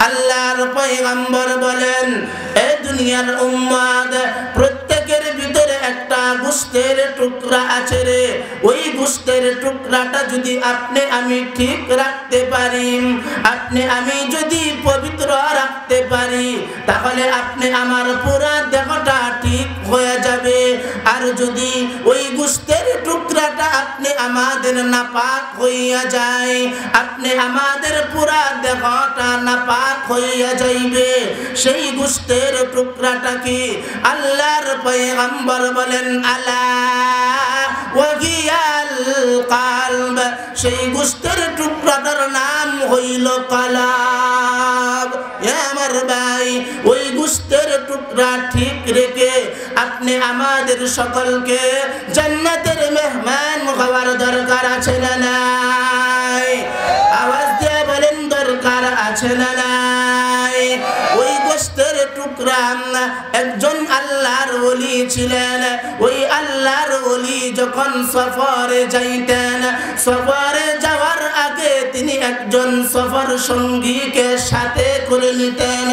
আল্লাহর পয়গম্বর বলেন, এ দুনিয়ার উম্মত, প্রত্যেকের ভিতরে একটা গোশতের টুকরা আছে রে। ওই গোশতের টুকরাটা যদি আপনি আমি ঠিক রাখতে পারি, আপনি আমি যদি পবিত্র রাখতে পারি, তাহলে আপনি আমার পুরা দেহটা ঠিক হয়ে যাবে। আর যদি ওই গোশতের টুকরাটা আপনি আমাদের নাপাক হইয়া যায়, আপনি আমাদের পুরা দেহটা নাপাক হইয়া যাইবে। সেই গোশতের টুকরাটা কি? আল্লাহর পয়গম্বর বলেন, আলা ওয়াহিয়াল কলব, সেই গোশতের টুকরাটার নাম হইল কলব। আমার ভাই, ওই গোশতের টুকরা ঠিক রেখে আপনি আমাদের সকলকে জান্নাতের মেহমান হওয়ার দরকার আছে না নাই? আওয়াজ দিয়ে বলেন, দরকার আছে না নাই? ওই গোশতের টুকরা একজন আল্লাহর ওলি ছিলেন। ওই আল্লাহর ওলি যখন সফরে যাইতেন, সফরে যাওয়ার আগে তিনি একজন সফর সঙ্গীকে সাথে করে নিতেন।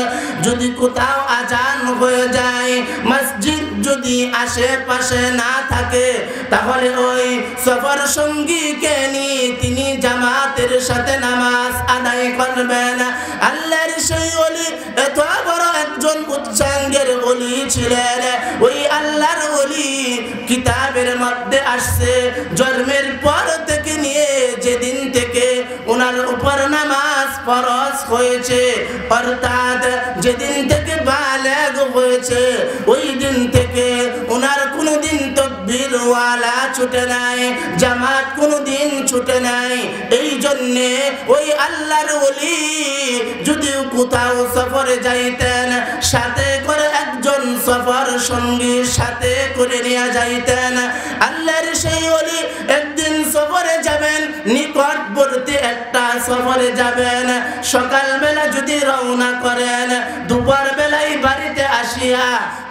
যদি কোথাও আজান হয়ে যায়, মসজিদ যদি আশেপাশে না থাকে, তাহলে ওই সফর সঙ্গীকে নিয়ে তিনি জামাতের সাথে নামাজ আদায় করবেন। আল্লাহর সেই ওলি এত বড় একজন উচ্চাঙ্গের ওলি ছিলেন। ওই আল্লাহর ওলি কিতাবের মধ্যে আসছে, জন্মের পর থেকে নিয়ে যেদিন থেকে ওনার উপর নামাজ ফরজ হয়েছে, অর্থাৎ যেদিন থেকে বালেগ হয়েছে, ওই দিন থেকে ওনার কোনোদিন তাকবীর ওয়ালা ছুটে নাই, জামাত কোনোদিন ছুটে নাই। এই জন্যে ওই আল্লাহর ওলি যদি কোথাও সফরে যাইতেন, সাথে করে একজন সফর সঙ্গী সাথে করে নিয়ে যাইতেন। আল্লাহর সেই ওলি একদিন সফরে যাবেন, নিকটবর্তী একটা সফরে যাবেন। সকালবেলা যদি রওনা করেন, দুপুর বেলায় বাড়িতে আসিয়া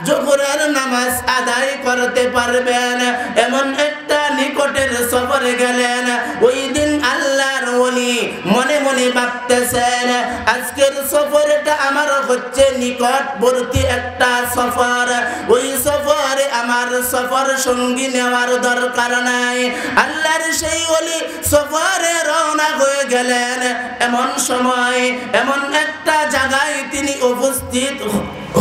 জোহরের নামাজ আদায় করতে পারবেন, এমন একটা নিকটের সফরে গেলেন। ওই দিন আল্লাহর ওলি মনে মনে ভাবতেছেন, আজকের সফরটা আমার হচ্ছে নিকটবর্তী একটা সফর, ওই সফরে আমার সফর সঙ্গী নেওয়ার দরকার নাই। আল্লাহর সেই ওলি সফরে রওনা হয়ে গেলেন। এমন সময় এমন একটা জায়গায় তিনি উপস্থিত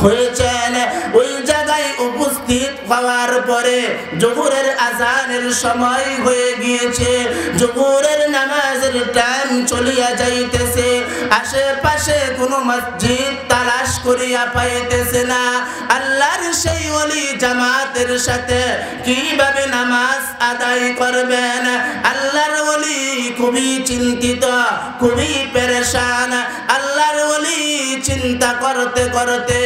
হয়েছেন। ওই জায়গায় উপস্থিত হওয়ার পরে জোহরের আজানের সময় হয়ে গিয়েছে, জোহরের নামাজের টাইম চলিয়া যাইতেছে। আশেপাশে কোনো মসজিদ তালাশ করিয়া পাইতেছে না। আল্লাহর সেই ওলি জামাতের সাথে কিভাবে নামাজ আদায় করবেন? আল্লাহর ওলি খুবই চিন্তিত, খুবই পেরেশান। আল্লাহর ওলি চিন্তা করতে করতে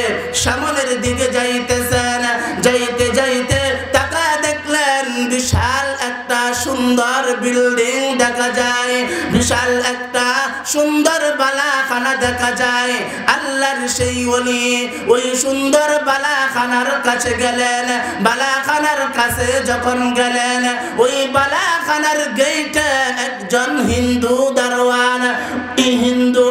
সামনের দিকে যাইতেছেন। যাইতে যাইতে তাকা দেখলেন বিশাল একটা সুন্দর বিল্ডিং দেখা যায়, বিশাল একটা সুন্দর বালাখানা দেখা যায়। আল্লাহর সেই ওলি ওই সুন্দর বালাখানার কাছে গেলেন। বালাখানার কাছে যখন গেলেন, ওই বালাখানার গেটে একজন হিন্দু দারোয়ান, এই হিন্দু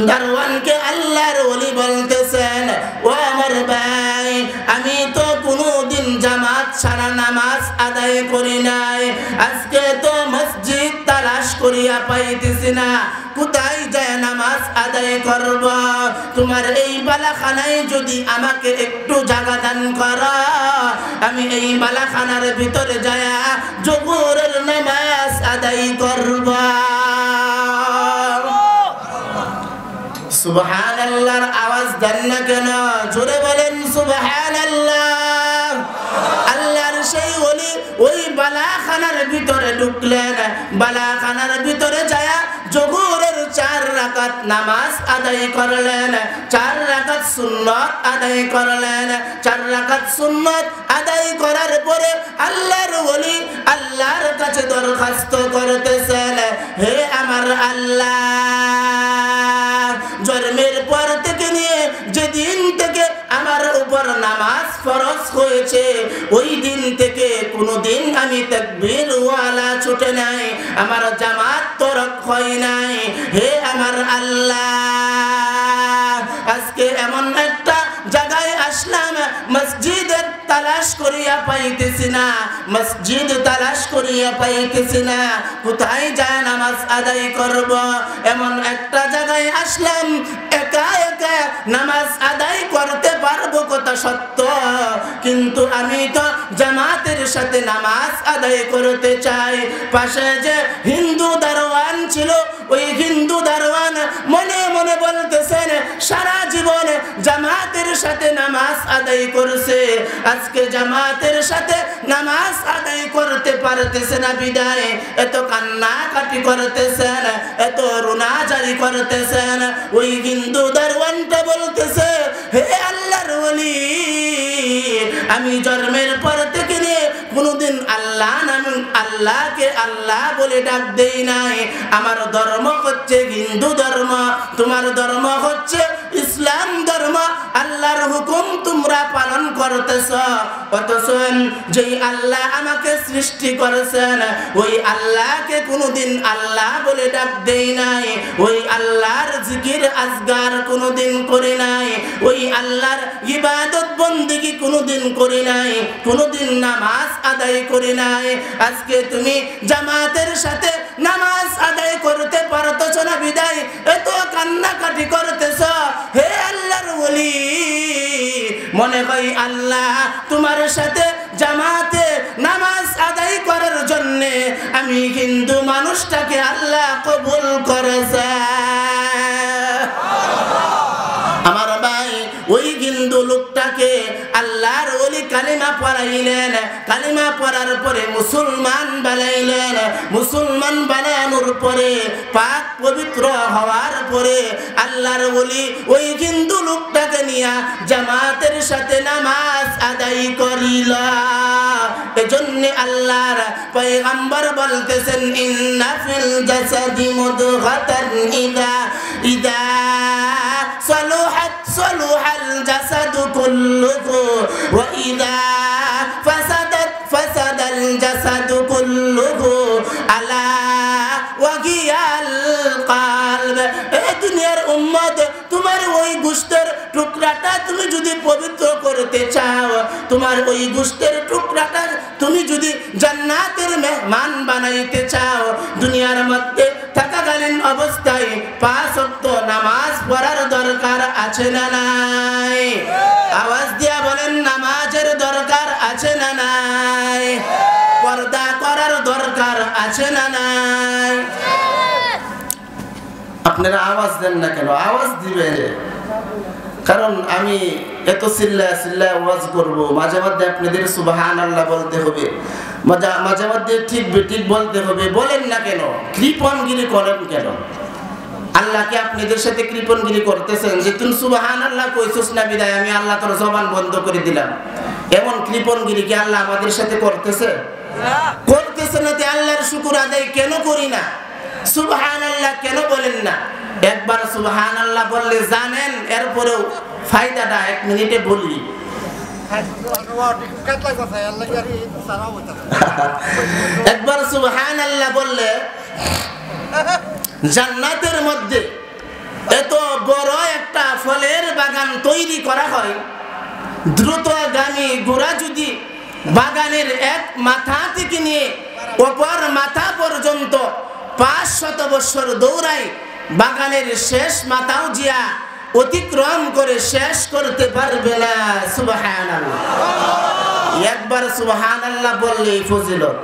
দারওয়ানকে আল্লাহর ওলি বলতেছেন, ও আমার ভাই, আমি তো কোনোদিন জামাত ছাড়া নামাজ আদায় করি নাই, আজকে তো মসজিদ তালাশ করিয়া পাইতেছি না, কোথায় যায় নামাজ আদায় করব? তোমার এই বালাখানায় যদি আমাকে একটু জায়গা দান করো, আমি এই বালাখানার ভিতরে যায় জোহরের নামাজ আদায় করব। সুবহানাল্লাহর আওয়াজ দেন না কেন? জোরে বলেন সুবহানাল্লাহ। আল্লাহর সেই ওলি ওই বালাখানার ভিতরে ঢুকলেন। বালাখানার ভিতরে যায় জোহরের 4 রাকাত নামাজ আদায় করলেন, 4 রাকাত সুন্নাত আদায় করলেন। 4 রাকাত সুন্নাত আদায় করার পরে আল্লাহর ওলি আল্লাহর কাছে দরখাস্ত করতেছেন, হে আমার আল্লাহ, জন্মের পর থেকে নিয়ে যেদিন থেকে আমার উপর নামাজ ফরজ হয়েছে, ওই দিন থেকে কোনোদিন আমি তাকবীর ওয়ালা ছুটে নাই, আমার জামাত তরক হয় নাই। হে আমার আল্লাহ, আজকে এমন একটা জায়গায় আসলাম মসজিদের তালাশ করিয়া পাইতেছি না, মসজিদ তালাশ করিয়া পাইতেছি না, কোথায় যায় নামাজ আদায় করব। এমন একটা জায়গায় আসলাম একা একা নামাজ আদায় করতে পারবো কথা সত্য, কিন্তু আমি তো জামাতের সাথে নামাজ আদায় করতে চাই। পাশে যে হিন্দু দারোয়ান ছিল, ওই হিন্দু দারোয়ান মনে মনে বলতেছেন সারা জীবন জামাতের সাথে নামাজ আদায় করছে, আজকে জামাতের সাথে নামাজ আদায় করতে পারতেছে না বিদায় এত কান্নাকাটি করতেছেন, এত রুনাজারি করতেছেন। ওই হিন্দু দারোয়ানটা বলতেছে, হে আল্লাহর ওলি, আমি জন্মের পর থেকে নিয়ে কোনদিন আল্লাহকে আল্লাহ বলে ডাক দেই নাই। আমার ধর্ম হচ্ছে হিন্দু ধর্ম, তোমার ধর্ম হচ্ছে ইসলাম ধর্ম, আল্লাহর হুকুম তোমরা পালন করতেছ, অথচ যেই আল্লাহ আমাকে সৃষ্টি করেছেন ওই আল্লাহকে কোনদিন আল্লাহ বলে ডাক দেই নাই, ওই আল্লাহর জিকির আজগার কোনদিন করি নাই, ওই আল্লাহর ইবাদত বন্দেগী কোনদিন করি নাই, কোনদিন নামাজ আদায় করি নাই। আজকে তুমি জামাতের সাথে নামাজ আদায় করতে পারতেছ না বিদায় এত কান্নাকাটি করতেছ। হে আল্লাহর ওলি, মনে হয় আল্লাহ তোমার সাথে জামাতে নামাজ আদায় করার জন্য আমি হিন্দু মানুষটাকে আল্লাহ কবুল করেছে। আমার ভাই, ওই হিন্দু লোকটাকে আল্লাহর ওলি কালিমা পড়াইলেন, কালিমা পড়ার পরে মুসলমান বানাইলেন, মুসলমান বানানোর পরে পাক পবিত্র হওয়ার পরে আল্লাহর ওলি ওই হিন্দু লোকটাকে নিয়ে জামাতের সাথে নামাজ আদায় করিল। এজন্য আল্লাহর পয়গম্বর বলতেছেন, ইন্না ফিল জাসাদি মুদগাতান ইদা সালুহাত সালুহাল জাসাদু কুল্লুহু ওয়া ইদা ফাসাদাত ফাসাদাল জাসাদু কুল্লুহু আলা ওয়া হিয়াল কলব। এই দুনিয়ার উম্মত, তোমার ওই গোশতের টুকরাটা তুমি যদি পবিত্র করতে চাও, তোমার ওই গোশতের টুকরাটা তুমি যদি জান্নাতের মেহমান বানাইতে চাও, দুনিয়ার মধ্যে থাকাকালীন অবস্থায় 5 ওয়াক্ত নামাজ পড়ার দরকার আছে না নাই? আওয়াজ দিয়া বলেন, নামাজের দরকার আছে না নাই? পর্দা করার দরকার আছে না নাই? আপনারা আওয়াজ দেন না কেন? আওয়াজ দিবে, কারণ আমি এত চিল্লা ওয়াজ করব, মাঝে মধ্যে আপনাদের সুবহানাল্লাহ বলতে হবে, মাঝে মধ্যে ঠিক বেঠিক বলতে হবে। বলেন না কেন? কৃপণগিরি করেন কেন? আল্লাহকে আপনাদের সাথে কৃপণগিরি করতেছেন যে তুমি সুবহানাল্লাহ কইছস না বিদায় আমি আল্লাহ তোর জবান বন্ধ করে দিলাম। এমন কৃপণগিরি কি আল্লাহ আমাদের সাথে করতেছে? করতেছে না। আল্লাহর শুকর আদায় কেন করি না? সুবহানাল্লাহ কেন বলেন না? একবার সুবহানাল্লাহ বললে জানেন, এরপরেও ফায়দাটা 1 মিনিটে বলি। একবার সুবহানাল্লাহ বললে জান্নাতের মধ্যে এত বড় একটা ফলের বাগান তৈরি করা হয়, দ্রুতগামী ঘোড়া যদি বাগানের এক মাথা থেকে নিয়ে অপর মাথা পর্যন্ত 500 বছর দৌড়ায়, বাগানের শেষ মাথাও জিয়া অতিক্রম করে শেষ করতে পারবে না। সুবহানাল্লাহ। একবার সুবহানাল্লাহ বললেই ফজিলত।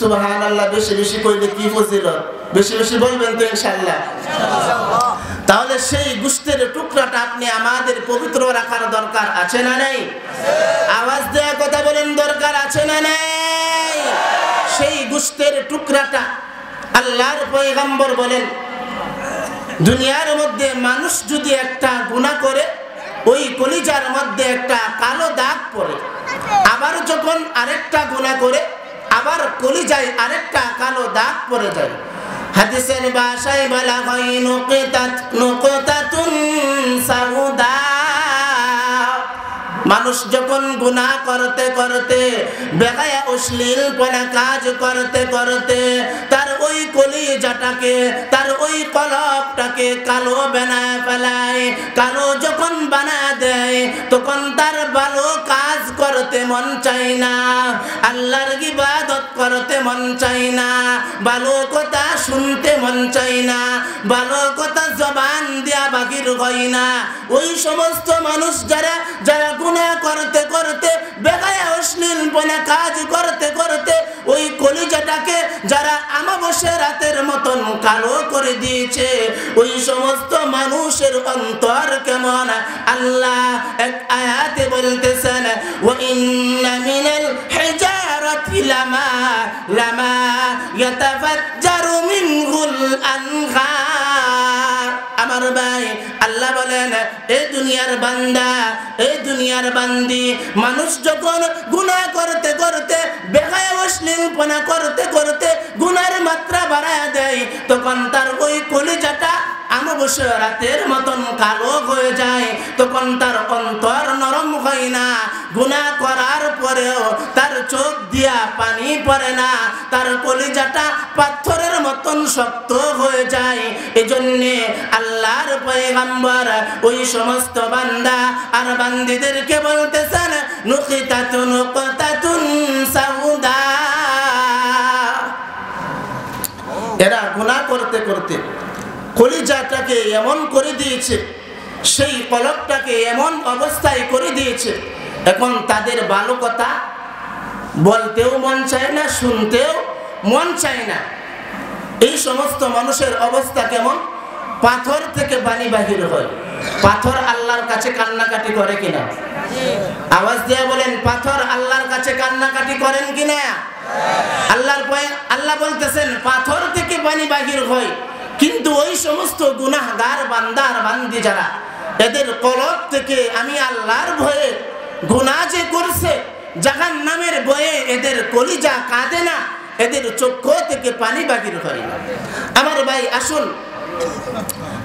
সুবহানাল্লাহ বেশি বেশি কইলে কি ফজিলত? বেশি বেশি বলবেন তো ইনশাআল্লাহ। তাহলে সেই গোশতের টুকরাটা আপনি আমাদের পবিত্র রাখার দরকার আছে না নাই? আওয়াজ দেয়া কথা বলেন, দরকার আছে না নাই? সেই গোশতের টুকরাটা আল্লাহর পয়গম্বর বলেন, দুনিয়ার মধ্যে মানুষ যদি একটা গুনাহ করে ওই কলিজার মধ্যে একটা কালো দাগ পড়ে, আবার যখন আরেকটা গুনাহ করে আবার কলিজায় আরেকটা কালো দাগ পড়ে যায়। হাদিসের ভাষায় বলা হয় নুকতাতুন সাউদা। মানুষ যখন গুনাহ করতে করতে বেগায়া অশ্লীলপনা কাজ করতে করতে তার ওই কলিজা কলিজাটাকে তার ওই কলবটাকে কালো বানায় ফেলায়। কালো যখন বানায় দেয় তখন তার ভালো কাজ করতে মন চায় না, আল্লাহর ইবাদত করতে মন চায় না, ভালো কথা শুনতে মন চায় না, ভালো কথা জবান দিয়া বাহির হয় না। ওই সমস্ত মানুষ যারা গুনাহ করতে করতে বেগায়া অশ্লীলপনা কাজ করতে করতে ওই কলিজাটাকে যারা আমাবস্যা রাতের মতন কালো করে দিয়েছে, ওই সমস্ত মানুষের অন্তর কেমন আল্লাহ এক আয়াতে বলতেছেন, ওয়া ইন্না মিনাল হিজারাতি লামা ইয়াতাফাজ্জারু মিনহুল আনহার। আমার ভাই আল্লাহ বলেন, এই দুনিয়ার বান্দা, এই দুনিয়ার বান্দি, মানুষ যখন গুনাহ করতে করতে বেগায়া অশ্লীলপনা করতে করতে গুনার মাত্রা বাড়ায় দেয়, তখন তার ওই কলিজাটা আমাবস্যা রাতের মতন কালো হয়ে যায়। তখন তার অন্তর নরম হয় না, গুনাহ করার পরেও তার চোখ দিয়া পানি পড়ে না, তার কলিজাটা পাথরের মতন শক্ত হয়ে যায়। এজন্যে আল্লাহর পয়গম্বর ওই সমস্ত বান্দা আর বান্দিদেরকে বলতেছেন, নুকিতাতুন নুকতাতুন সাউদা। এরা গুনাহ করতে করতে কলিজাটাকে এমন করে দিয়েছে, সেই কলবটাকে এমন অবস্থায় করে দিয়েছে, এখন তাদের ভালো কথা বলতেও মন চায় না, শুনতেও মন চায় না। এই সমস্ত মানুষের অবস্থা কেমন? পাথর থেকে পানি বাহির হয়। পাথর আল্লাহর কাছে কান্নাকাটি করে কিনা? আওয়াজ দিয়ে বলেন, পাথর আল্লাহর কাছে কান্নাকাটি করেন কিনা? আল্লাহ বলতেছেন পাথর থেকে পানি বাহির হয়, কিন্তু ওই সমস্ত গুনাহগার বান্দা আর বান্দি যারা, এদের কলব থেকে আমি আল্লাহর ভয়ে গুনাহ যে করছে, জাহান্নামের ভয়ে এদের কলিজা কাঁদে না, এদের চক্ষু থেকে পানি বাহির হয় না। আমার ভাই আসুন,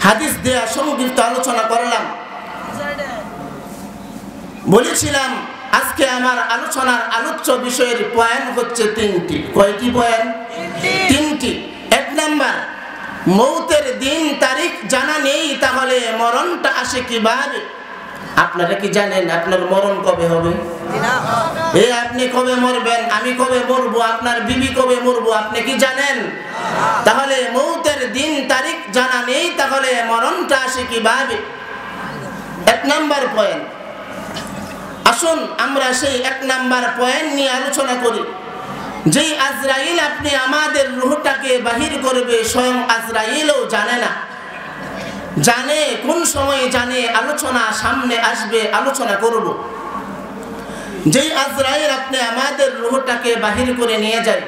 হাদিস দেয়া সংক্ষিপ্ত আলোচনা করলাম। বলেছিলাম আজকে আমার আলোচনার আলোচ্য বিষয়ের পয়েন্ট হচ্ছে তিনটি। কয়টি পয়েন্ট? তিনটি। এক নাম্বার, মৌতের দিন তারিখ জানা নেই, তাহলে মরণটা আসে কিভাবে? আপনারা কি জানেন আপনার মরণ কবে হবে? আপনি কবে মরবেন, আমি কবে মরবো, আপনার বিবি কবে মরবো, আপনি কি জানেন? তাহলে মৌতের দিন তারিখ জানা নেই, তাহলে মরণটা আসে কিভাবে? এক নাম্বার পয়েন্ট। আসুন আমরা সেই এক নাম্বার পয়েন্ট নিয়ে আলোচনা করি। যেই আজরাইল আপনি আমাদের রূহটাকে বাহির করবে, স্বয়ং আজরাইলও জানে না। জানে কোন সময় জানে, আলোচনা সামনে আসবে, আলোচনা করব। যেই আজরাইল আপনি আমাদের রূহটাকে বাহির করে নিয়ে যায়,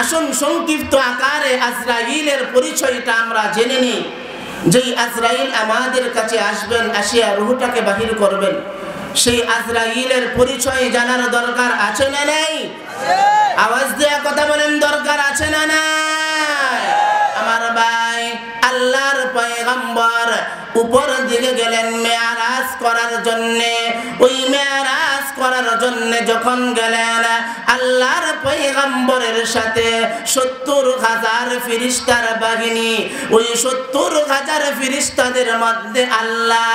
আসুন সংক্ষিপ্ত আকারে আজরাইলের পরিচয়টা আমরা জেনে নিই। যেই আজরাইল আমাদের কাছে আসবেন, আসিয়া রূহটাকে বাহির করবেন, সেই আজরাইলের পরিচয় জানার দরকার আছে না নাই? আওয়াজ দেয়া কথা বলেন, দরকার আছে না নাই? আমার ভাই আল্লাহর পয়গম্বর উপর দিকে গেলেন মেরাজ করার জন্য। ওই মেরাজ করার জন্য যখন গেলেন, আল্লাহর পয়গম্বরের সাথে 70,000 ফেরেশতার বাহিনী, ওই 70,000 ফেরেশতাদের মধ্যে আল্লাহ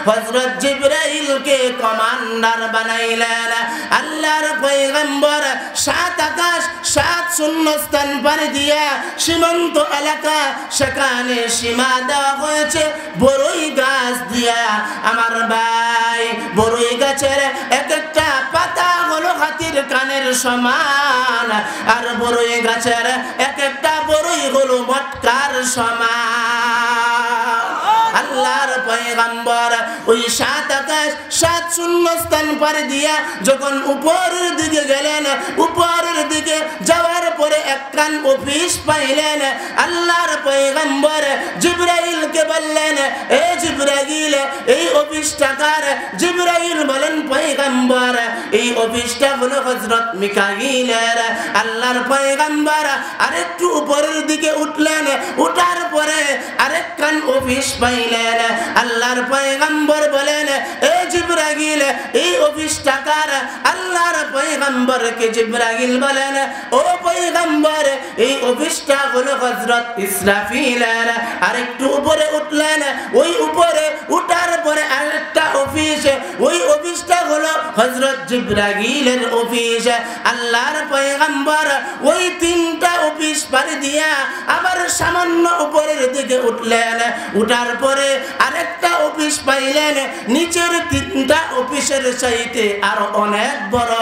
হযরত জিবরাইলকে কমান্ডার বানাইলেন। আল্লাহর পয়গম্বর 7 আকাশ 7 শূন্যস্থান পাড়ি দিয়ে সীমান্ত এলাকা, সেখানে সীমা দেওয়া হয়েছে বড়ই গাছ দিয়া। আমার ভাই বড়ই গাছের এক একটা পাতা হলো হাতির কানের সমান, আর বড়ই গাছের এক একটা বড়ই হলো মটকার সমান। আল্লাহর পয়গম্বর ওই 7 আকাশ 7 শূন্যস্থান পাড়ি দিয়া যখন উপরের দিকে গেলেন, উপরের দিকে যাওয়ার পরে একখান অফিস পাইলেন। আল্লাহর পয়গম্বর জিবরাইলকে বললেন, এ জিবরাইল, এই অফিসটা কার? জিবরাইল বলেন, পয়গম্বর এই অফিসটা হলো হযরত মিকাইলের। আল্লাহর পয়গম্বর আরেকটু উপরের দিকে উঠলেন, উঠার পরে আরেকখান পরিমাণ অফিস পাইলেন। আল্লাহর পয়গম্বর বলেন, এ জিবরাইল, এই অফিস টাকার? আল্লাহর পয়গম্বরকে জিবরাইল বলেন, ও পয়গম্বর, এই অফিসটা হলো হযরত ইসরাফিলের। আরেকটু উপরে উঠলেন, ওই উপরে উঠার পরে আরেকটা অফিস, ওই অফিসটা হলো হযরত জিবরাইলের অফিস। আল্লাহর পয়গম্বর ওই তিনটা অফিস পাড়ি দিয়া আবার সামান্য উপরের দিকে উঠলেন। উঠার পরে আরেকটা অফিস পাইলেন, নিচের তিনটা অফিসের চাইতে আরো অনেক বড়।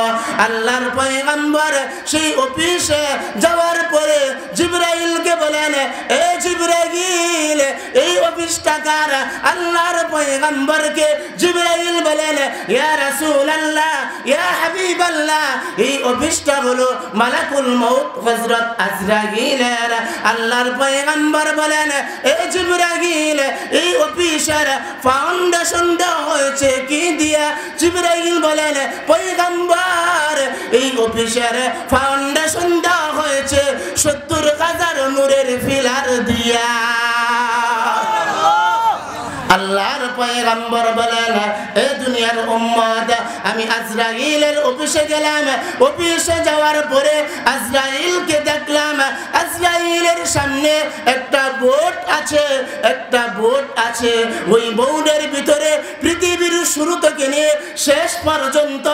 আল্লাহর পয়গম্বর সেই অফিসে যাওয়ার পরে জিবরাইলকে বলেন, এ জিবরাইল, এই অফিসটা কার? আল্লাহর পয়গম্বরকে জিবরাইল বলেন, ইয়া রাসূলুল্লাহ, ইয়া হাবিবাল্লাহ, এই অফিসটা হলো মালাকুল মউত হযরত আজরাইলের। আল্লাহর পয়গম্বর বলেন, এ জিবরাইল, এই অফিসের ফাউন্ডেশন দেওয়া হয়েছে কি দিয়া? জিবরাইল বলেন, পয়গম্বর, এই অফিসের ফাউন্ডেশন দেওয়া হয়েছে 70,000 নূরের ফিলার দিয়া। আল্লাহর পয়গম্বর বলেন, এ দুনিয়ার উম্মত, আমি আজরাইলের অফিসে গেলাম। অফিসে যাওয়ার পরে আজরাইলকে দেখলাম। আজরাইলের সামনে একটা বোর্ড আছে, একটা বোর্ড আছে। ওই বোর্ডের ভিতরে পৃথিবীর শুরু থেকে নিয়ে শেষ পর্যন্ত,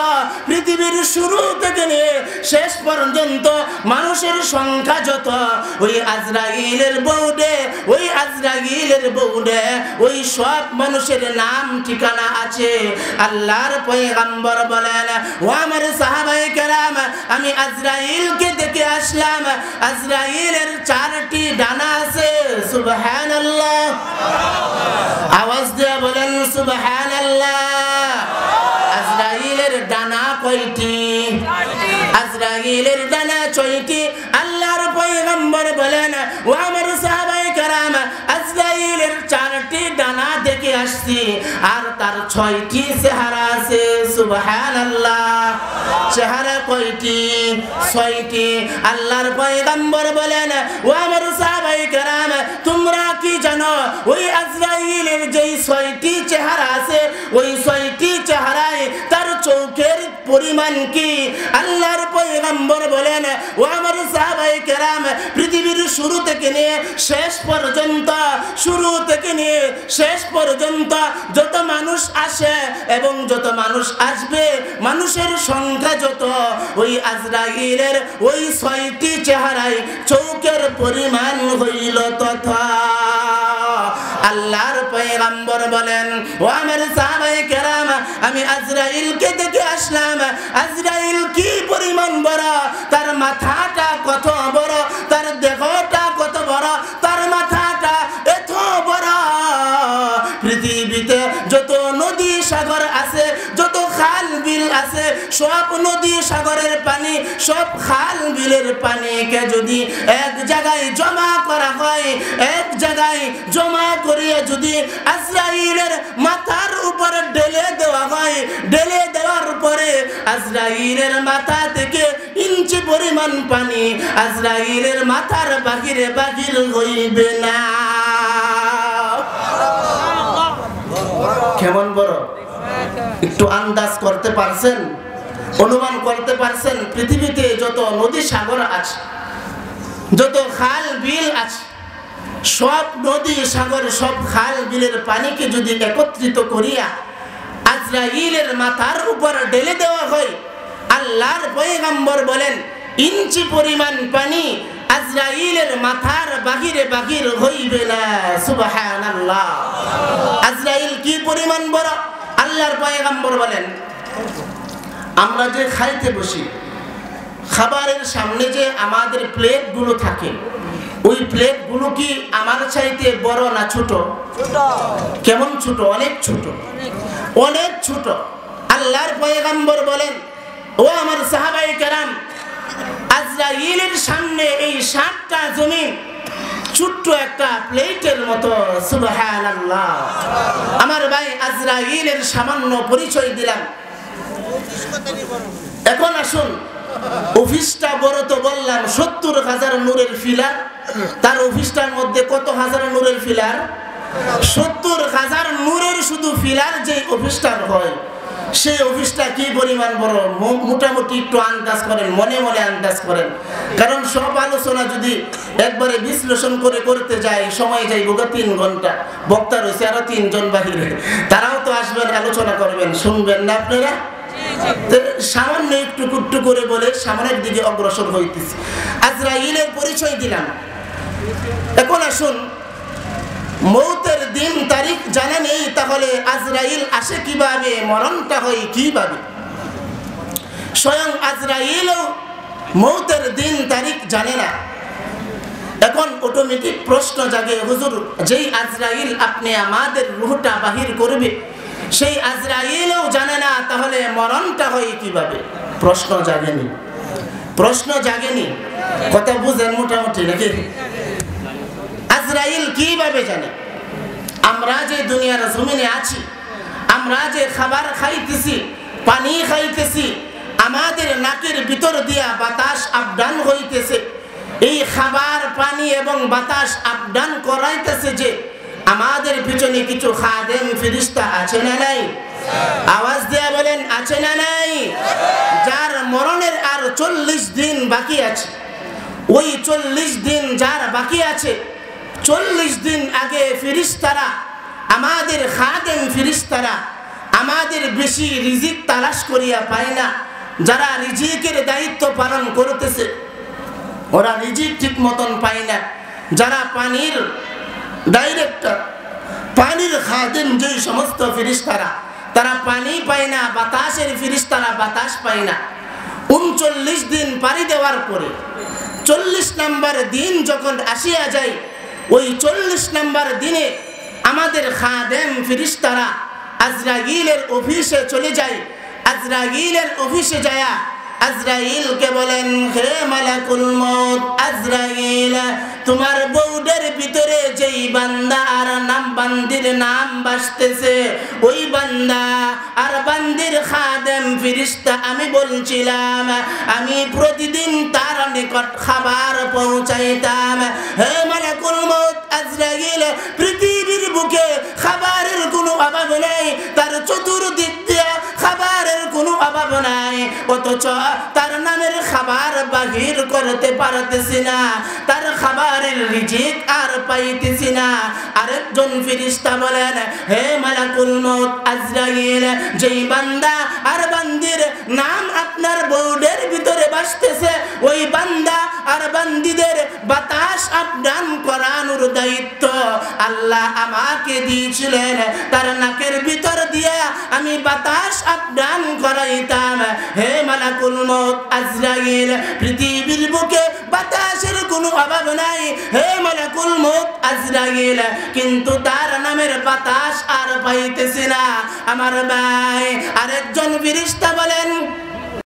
পৃথিবীর শুরু থেকে নিয়ে শেষ পর্যন্ত মানুষের সংখ্যা যত, ওই আজরাইলের বোর্ডে, ওই আজরাইলের বোর্ডে ওই সব মানুষের নাম ঠিকানা আছে। আল্লাহর পয়গম্বর বলেন, ও আমার সাহাবায়ে কেরাম, আমি আজরাইলকে দেখে আসলাম। আজরাইলের 4টি ডানা আছে। সুবহানাল্লাহ, আওয়াজ দিয়ে বলেন সুবহানাল্লাহ। আজরাইলের ডানা কয়টি? আজরাইলের ডানা 6টি। আল্লাহর পয়গম্বর বলেন, ও আমার সাহাবায়ে কেরাম, আজরাইলের 4টি ডানা দেখে আসছি, আর তার 6টি চেহারা আছে। সুবহানাল্লাহ। চেহারা কয়টি? 6টি। আল্লাহর পয়গম্বর বলেন, ও আমার সাহাবায়ে কেরাম, তোমরা কি জানো ওই আজরাইলের যেই 6টি চেহারা আছে, ওই 6টি চেহারায় তার চোখের পরিমাণ কি? আল্লাহর পয়গম্বর বলেন, ও আমার সাহাবায়ে কেরাম, পৃথিবীর শুরু থেকে নিয়ে শেষ পর্যন্ত, শুরু থেকে নিয়ে শেষ পর্যন্ত যত মানুষ আসে এবং যত মানুষ আসবে, মানুষের সংখ্যা যত, ওই আজরাইলের ওই 6টি চেহারায় চোখের পরিমাণ হইল তথা। আল্লাহর পয়গম্বর বলেন, ও আমার সাহাবায়ে কেরাম, আমি আজরাইলকে দেখে আসলাম। আজরাইল কি পরিমাণ বড়, তার মাথাটা কত বড়, তার দেহটা কত বড়, তার মাথাটা এত বড়। পৃথিবীতে যত নদী সাগর আছে, যত খাল বিল আছে, সব নদী সাগরের পানি, সব খাল বিলের পানিকে যদি এক জায়গায় জমা করা হয়, এক জায়গায় জমা করিয়ে যদি আজরাইলের মাথার উপরে ঢেলে দেওয়া হয়, ঢেলে দেওয়ার পরে আজরাইলের মাথা থেকে ইঞ্চি পরিমাণ পানি আজরাইলের মাথার বাহিরে বাহির হইবে না। কেমন বড়? একটু আন্দাজ করতে পারছেন? অনুমান করতে পারছেন? পৃথিবীতে যত নদী সাগর আছে, যত খাল বিল আছে, সব নদী সাগর, সব খাল বিলের পানিকে যদি একত্রিত করিয়া আজরাইলের মাথার উপর ঢেলে দেওয়া হয়, আল্লাহর পয়গম্বর বলেন, ইঞ্চি পরিমাণ পানি আজরাইলের মাথার বাহিরে বাহির হইবে না। সুবহানাল্লাহ। আজরাইল কি পরিমাণ বড়? আল্লাহর পয়গম্বর বলেন, আমরা যে খাইতে বসি, খাবারের সামনে যে আমাদের প্লেটগুলো থাকে, ওই প্লেটগুলো কি আমার চাইতে বড় না ছোট? কেমন ছোট? অনেক ছোট, অনেক ছোট। আল্লাহর পয়গম্বর বলেন, ও আমার সাহাবায়ে কেরাম, আজরাইলের সামনে এই 7টা জমিন ছোট্ট একটা প্লেটের মতো। সুবহানাল্লাহ। আমার ভাই, আজরাইলের সামান্য পরিচয় দিলাম। এখন আসুন, অফিসটা বড় তো বললাম, 70,000 নূরের ফিলার। তার অফিসটার মধ্যে কত হাজার নূরের ফিলার? 70,000 নূরের শুধু ফিলার যে অফিসটা হয়, সেই অফিসটা কি পরিমাণ বড় মোটামুটি একটু আন্দাজ করেন, মনে মনে আন্দাজ করেন। কারণ সব আলোচনা যদি একবারে বিশ্লেষণ করে করতে যায় সময় যাই বোকা 3 ঘন্টা। বক্তা রয়েছে আরো 3 জন বাহিরে, তারাও তো আসবেন, আলোচনা করবেন, শুনবেন না আপনারা? সামান্য একটু কুট্টু করে বলে সামনের দিকে অগ্রসর হইতেছি। আজরাইলের পরিচয় দিলাম। এখন আসুন, মৌতের দিন তারিখ জানা নেই, তাহলে আজরাইল আসে কিভাবে, মরণটা হয় কিভাবে? স্বয়ং আজরাইলও মৌতের দিন তারিখ জানে না। এখন অটোমেটিক প্রশ্ন জাগে, হুজুর যেই আজরাইল আপনি আমাদের রূহটা বাহির করবে সেই আজরাইলও জানে না, তাহলে মরণটা হয় কিভাবে? প্রশ্ন জাগেনি, প্রশ্ন জাগেনি। কথা বুঝেন মোটামুটি নাকি? আজরাইল কিভাবে জানে? আমরা যে দুনিয়ার জমিনে আছি, আমরা যে খাবার খাইতেছি, পানি খাইতেছি, আমাদের নাকের ভিতর দিয়া বাতাস আপডান হইতেছে। এই খাবার, পানি এবং বাতাস আপডান করাইতেছে যে আমাদের পিছনে কিছু খাদেম ফেরেশতা আছে না নাই? আওয়াজ দিয়া বলেন, আছে না নাই? যার মরণের আর 40 দিন বাকি আছে, ওই 40 দিন যার বাকি আছে, 40 দিন আগে ফেরেশতারা, আমাদের খাদেম ফেরেশতারা আমাদের বেশি রিজিক তালাশ করিয়া পায় না। যারা রিজিকের দায়িত্ব পালন করতেছে ওরা রিজিক ঠিক মতন পায় না। যারা পানির ডাইরেক্টর, পানির খাদেম যে সমস্ত ফেরেশতারা, তারা পানি পায় না, বাতাসের ফেরেশতারা বাতাস পায় না। 39 দিন পাড়ি দেওয়ার পরে 40 নম্বর দিন যখন আসিয়া যায়, ওই 40 নম্বর দিনে আমাদের খাদেম ফেরেশতারা আজরাইলের অফিসে চলে যায়। আজরাইলের অফিসে যায় আজরাইলকে বলেন, হে মালাকুল মউত আজরাইল, তোমার বউডের ভিতরে যেই বান্দা আর নাম বান্দির নাম বাসতেছে, ওই বান্দা আর বান্দির খাদেম ফেরেশতা আমি বলছিলাম, আমি প্রতিদিন তার নিকট খাবার পৌঁছাইতাম। হে মালাকুল মউত আজরাইল, পৃথিবীর বুকে খাবারের কোনো অভাব নেই, তার চতুর্দিক দিয়ে খাবারের কোনো অভাব নাই, অথচ তার নামের খাবার বাহির করতে পারতেছি না, তার খাবারের রিজিক আর পাইতেছি না। আরেকজন ফেরেশতা বলেন, হে মালাকুল মউত আজরাইল, যেই বান্দা আর বান্দির নাম আপনার বউডের ভিতরে বাসতেছে, ওই বান্দা আর বান্দিদের বাতাস আপডান করানোর দায়িত্ব আল্লাহ আমাকে দিয়েছিলেন। তার নাকের ভিতর দিয়ে আমি বাতাস আপডান করাইতাম। হে মালাকুল মউত আজরাইল, পৃথিবীর বুকে বাতাসের কোনো অভাব নাই, হে মালাকুল মউত আজরাইল, কিন্তু তার নামের বাতাস আর পাইতেছি না। আমার ভাই আরেকজন ফেরেশতা বলেন,